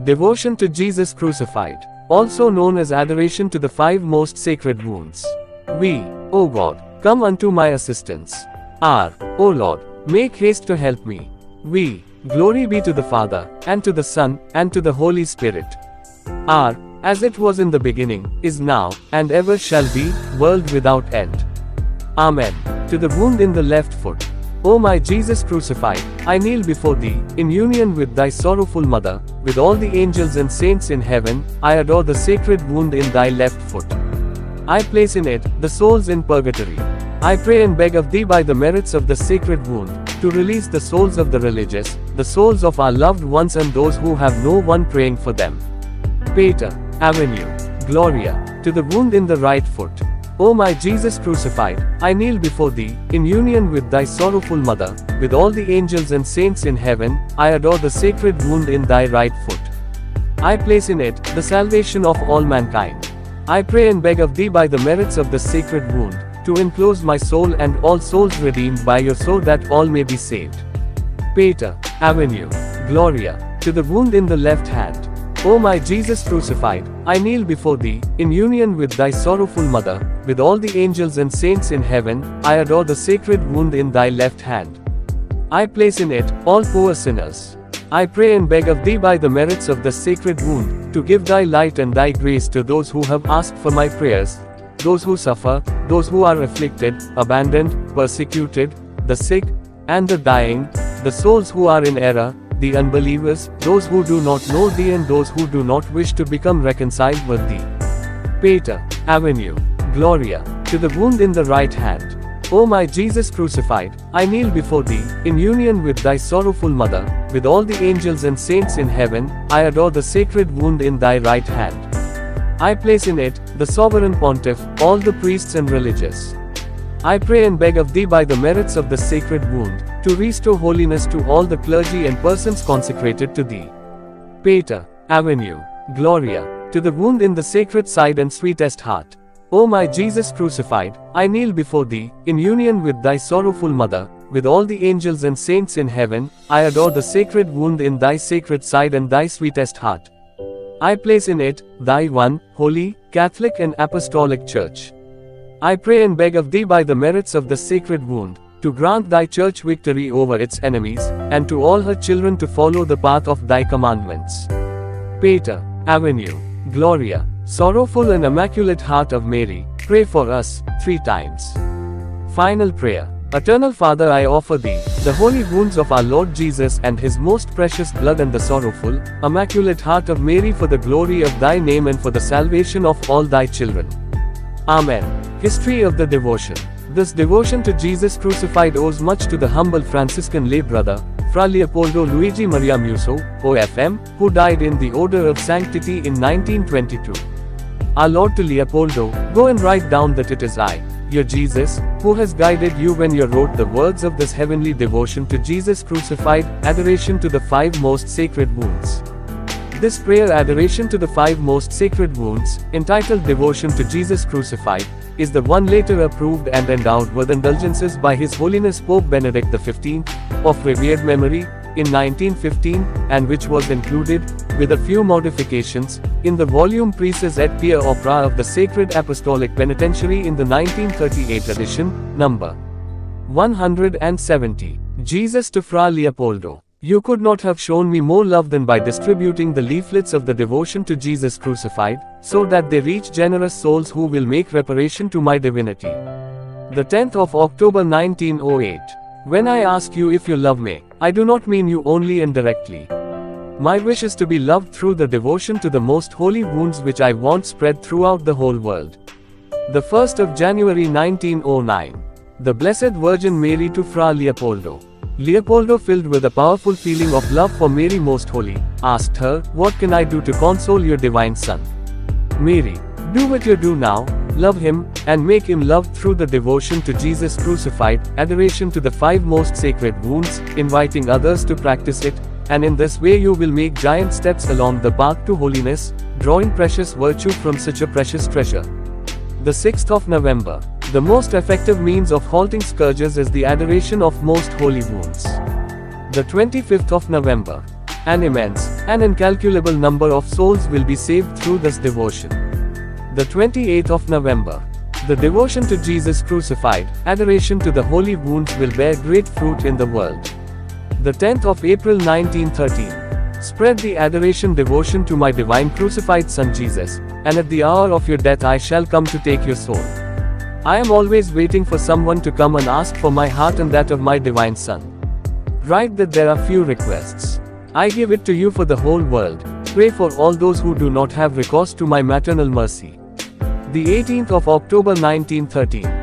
Devotion to Jesus crucified, also known as adoration to the 5 most sacred wounds. We, O God, come unto my assistance. R, O Lord, make haste to help me. We, glory be to the Father, and to the Son, and to the Holy Spirit. R, as it was in the beginning, is now, and ever shall be, world without end. Amen. To the wound in the left foot. O my Jesus crucified, I kneel before thee, in union with thy sorrowful mother, with all the angels and saints in heaven, I adore the sacred wound in thy left foot. I place in it, the souls in purgatory. I pray and beg of thee by the merits of the sacred wound, to release the souls of the religious, the souls of our loved ones and those who have no one praying for them. Pater, Avenue, Gloria, to the wound in the right foot. O my Jesus crucified, I kneel before thee, in union with thy sorrowful mother, with all the angels and saints in heaven, I adore the sacred wound in thy right foot. I place in it, the salvation of all mankind. I pray and beg of thee by the merits of the sacred wound, to enclose my soul and all souls redeemed by your so that all may be saved. Pater, Avenue, Gloria, to the wound in the left hand. O my Jesus crucified, I kneel before thee, in union with thy sorrowful mother, with all the angels and saints in heaven, I adore the sacred wound in thy left hand. I place in it, all poor sinners. I pray and beg of thee by the merits of the sacred wound, to give thy light and thy grace to those who have asked for my prayers, those who suffer, those who are afflicted, abandoned, persecuted, the sick, and the dying, the souls who are in error, the unbelievers, those who do not know thee and those who do not wish to become reconciled with thee. Pater, Avenue, Gloria, to the wound in the right hand. O my Jesus crucified, I kneel before thee, in union with thy sorrowful mother, with all the angels and saints in heaven, I adore the sacred wound in thy right hand. I place in it, the sovereign pontiff, all the priests and religious. I pray and beg of thee by the merits of the sacred wound, to restore holiness to all the clergy and persons consecrated to thee. Pater, Avenue, Gloria, to the wound in the sacred side and sweetest heart. O my Jesus crucified, I kneel before thee, in union with thy sorrowful mother, with all the angels and saints in heaven, I adore the sacred wound in thy sacred side and thy sweetest heart. I place in it, thy one, holy, Catholic and Apostolic Church. I pray and beg of thee by the merits of the sacred wound, to grant thy church victory over its enemies, and to all her children to follow the path of thy commandments. Pater, Avenue, Gloria, sorrowful and immaculate heart of Mary, pray for us, 3 times. Final prayer. Eternal Father, I offer thee, the holy wounds of our Lord Jesus and his most precious blood and the sorrowful, immaculate heart of Mary for the glory of thy name and for the salvation of all thy children. Amen. History of the devotion. This devotion to Jesus crucified owes much to the humble Franciscan lay brother, Fra Leopoldo Luigi Maria Musso, OFM, who died in the Order of Sanctity in 1922. Our Lord to Leopoldo, go and write down that it is I, your Jesus, who has guided you when you wrote the words of this heavenly devotion to Jesus crucified, adoration to the 5 most sacred wounds. This prayer, adoration to the 5 most sacred wounds, entitled Devotion to Jesus Crucified, is the one later approved and endowed with indulgences by His Holiness Pope Benedict XV, of revered memory, in 1915, and which was included, with a few modifications, in the volume Preces et Pia Opera of the Sacred Apostolic Penitentiary in the 1938 edition, number 170. Jesus to Fra Leopoldo. You could not have shown me more love than by distributing the leaflets of the devotion to Jesus crucified, so that they reach generous souls who will make reparation to my divinity. The 10th of October 1908. When I ask you if you love me, I do not mean you only indirectly. My wish is to be loved through the devotion to the most holy wounds which I want spread throughout the whole world. The 1st of January 1909. The Blessed Virgin Mary to Fra Leopoldo. Leopoldo, filled with a powerful feeling of love for Mary Most Holy, asked her, "What can I do to console your divine Son?" Mary, do what you do now, love him, and make him loved through the devotion to Jesus crucified, adoration to the 5 most sacred wounds, inviting others to practice it, and in this way you will make giant steps along the path to holiness, drawing precious virtue from such a precious treasure. The 6th of November. The most effective means of halting scourges is the adoration of most holy wounds. The 25th of November. An immense, an incalculable number of souls will be saved through this devotion. The 28th of November. The devotion to Jesus crucified, adoration to the holy wounds will bear great fruit in the world. The 10th of April 1913. Spread the adoration devotion to my divine crucified Son Jesus, and at the hour of your death I shall come to take your soul. I am always waiting for someone to come and ask for my heart and that of my divine Son. Write that there are few requests. I give it to you for the whole world. Pray for all those who do not have recourse to my maternal mercy. The 18th of October 1913.